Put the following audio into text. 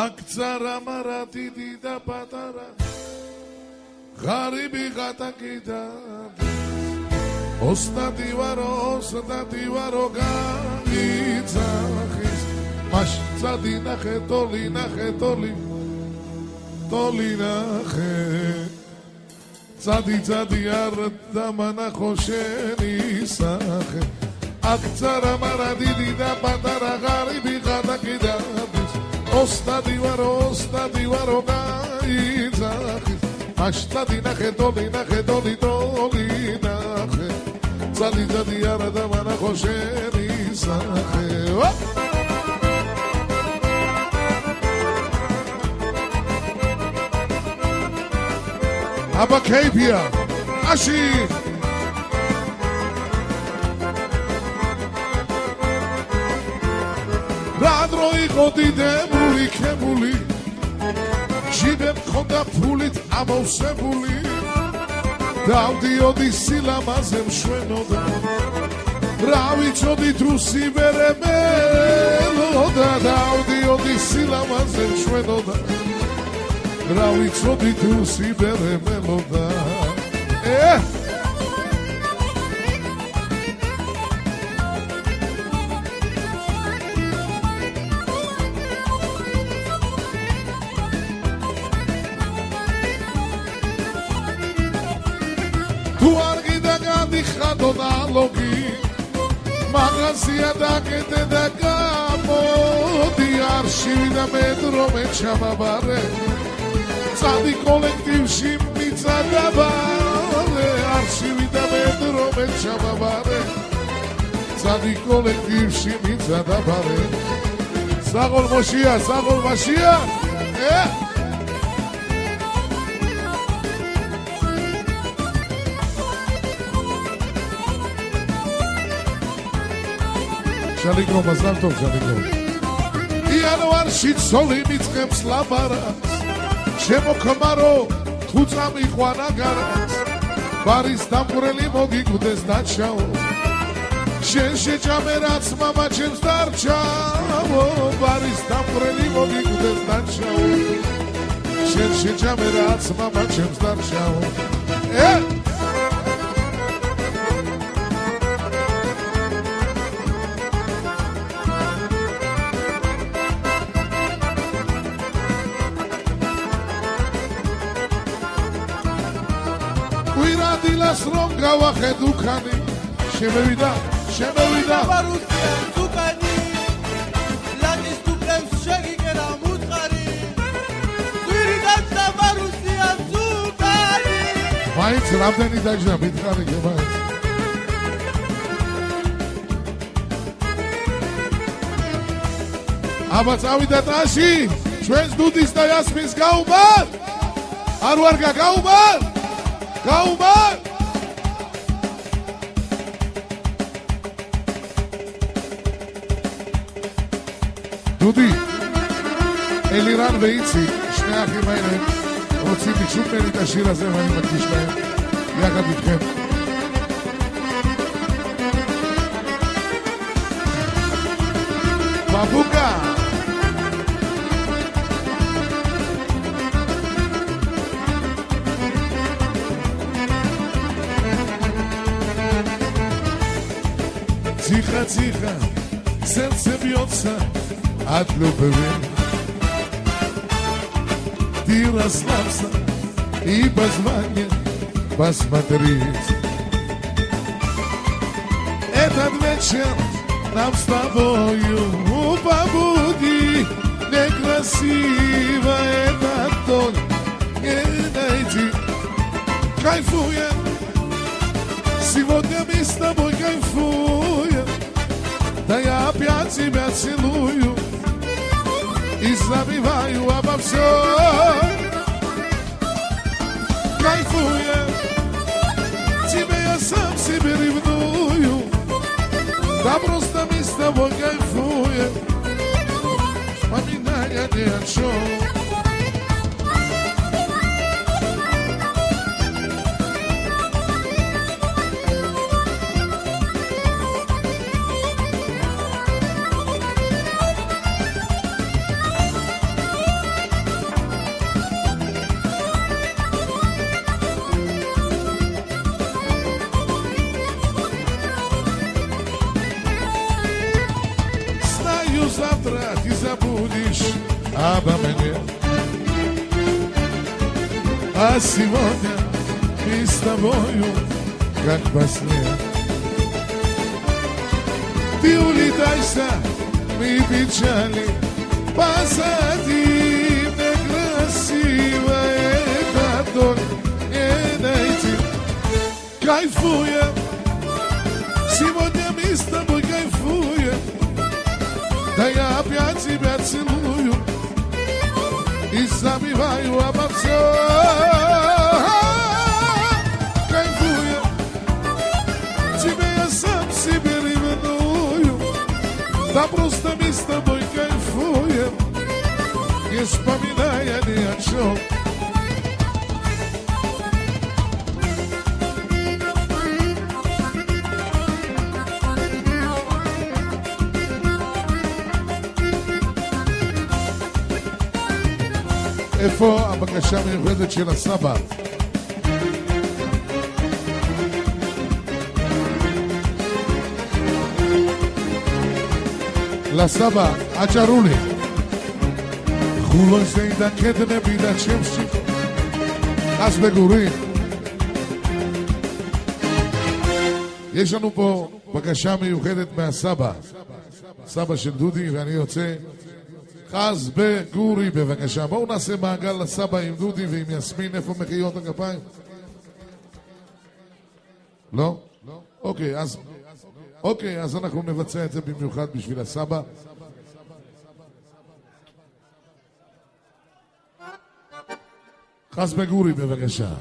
აქცარა მარა დიდი და პატარა ღარიბი ღატაკიდა ოსტადი ვარო გაიძახის მაშ წადი ნახე ტოლი ნახე წადი არ დამანახო შენი სახე აქცარა მარა დიდი და პატარა ღარიბი ღატაკიდა ოსტადი ვარო გაიძახის მაშ წადი ნახე ტოლი ნახე წადი არ დამანახო შენი სახე აბა ქეიფია აში რა დრო იყო დიდებული ქებული ჟიბებ ხონდა ფულით ამოვსებული დავდიოდი სილამაზე მშვენოდა რა ვიცოდი დრუსი ვერე მელოდა დავდიოდი სილამაზე მშვენოდა რა ვიცოდი დრუსი ვერე მელოდა თუ არ გიდა გადიხადო ნალოგი მაგაზია დაკეთე და გამოდი არშივი და მეტრო მე ჩამაბარე წადი კოლექტივში მიწადაბარე არშივი და მეტრო მე ჩამაბარე წადი კოლექტივში მიწადაბარე საღოლმაშია შალიკო მაზალტო შალიკო იანვარში ცოლი მიწყებს ლაბარაკს შემოქმარო თუ წამიყვანა გარაკს ბარის დამყვრელი მოგიკვდეს დაჩაო შენ შეჭამე რაც მამა ჩემს დარჩაო ბარის დამყვრელი მოგიკვდეს დაჩაო შენ შეჭამე რაც მამა ჩემს დარჩაო დილას რომ გავახედ უკანი შემევიდა ვარუსიან უკანი ლანის დუპლებს შეგიკერა მუწყარი ვირიდაც და ვარუსიან უკანი მაინც რამდენი დაჯდა მითხარი გემაინც აბა წავიდა ტაში ჩვენს დუდის და იასმინს გაუმარ არ ვარგა გაუმარ დუდი ელირან ვეიცი შნე ახი მაინე როცი ჩუპერი და შირაზე მაინე მაქიშნე იაგად ითქე ბაბუკა Тихо, сердце бьется от любви. Ты расслабься и позвони посмотреть. Этот вечер нам с тобою побуди. Некрасиво этот тон не найти. Кайфуем, сегодня мы с тобой кайфуем. Да я опять тебя целую и забываю обо всем. Кайфуем, тебе я сам себе ревную. Да просто мы с тобой кайфуем, вспоминая ни о чем. буду завтра, ты забудешь обо мне. А сегодня мы с тобою, как во сне. Ты улетайся, мы печали позади. Некрасивое это не найти. Кайфуем, сегодня мы с тобой кайфуем. Да я опять тебя целую и забиваю обо всем. Кайфуем, тебя я сам себе ревную. Да просто мы с тобой кайфуем, не вспоминая ни о чем. איפה הבקשה המיוחדת של הסבא? לסבא, עג'רו לי. חולו זיידה קדנה בידת שמשי. אז בגורים. יש לנו פה בקשה מיוחדת מהסבא. סבא של דודי, ואני יוצא חז בגורי, בבקשה. בואו נעשה מעגל לסבא עם דודי ועם יסמין. איפה מחיאות הכפיים? לא? אוקיי, אז אנחנו נבצע את זה במיוחד בשביל הסבא. חז בגורי, בבקשה.